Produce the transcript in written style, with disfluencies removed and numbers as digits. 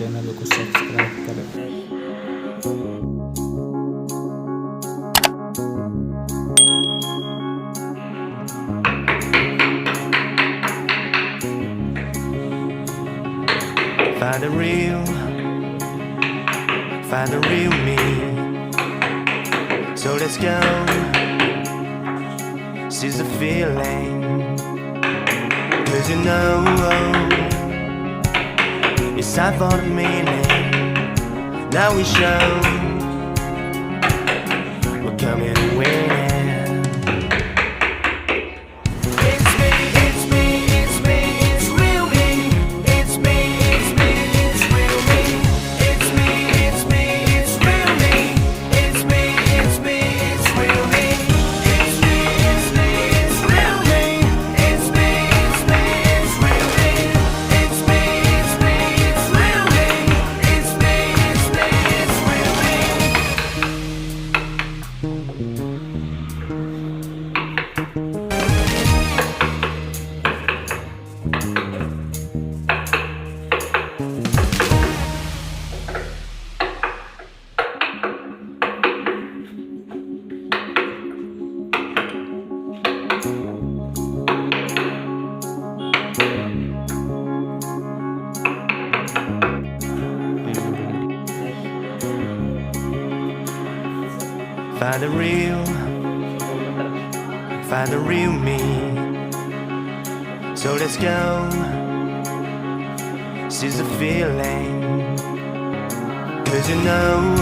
Channel को subscribe करें। Find the real me. So let's go. Seize the feeling. 'Cause you know it's time for the meaning. Now we show we're coming to win. Find the real me. So let's go. Seize the feeling. 'Cause you know